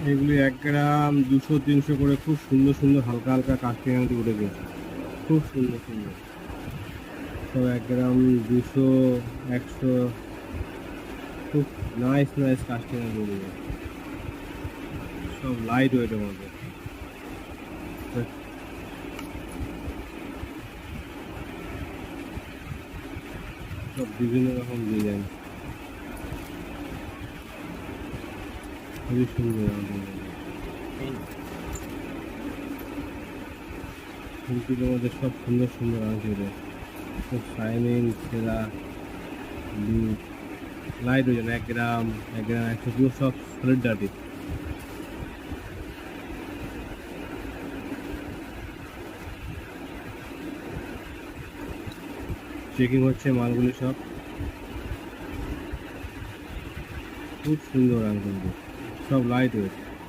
এগুলি 1 গ্রাম 200-300 করে খুব সুন্দর সুন্দর হালকা হালকা কাস্টিং আংটি উঠে গেছে, খুব সুন্দর সুন্দর সব 1 গ্রাম 200, 100, খুব নাইস নাইস কাস্টিং আংটি উঠে গেছে, সব লাইট ওয়েটের মধ্যে। সব বিভিন্ন রকম ডিজাইন, খুবই সুন্দর ফুলকির মধ্যে সব সুন্দর সুন্দর আংটি রয়েছে, খুব শাইনিং সেরা ব্লু লাইট ওজন 1 গ্রাম 1 গ্রাম 100 পুরো সব সলিড ডাটি। চেকিং হচ্ছে মালগুলি সব, খুব সুন্দর আংটি, সব লাইট ওয়েট।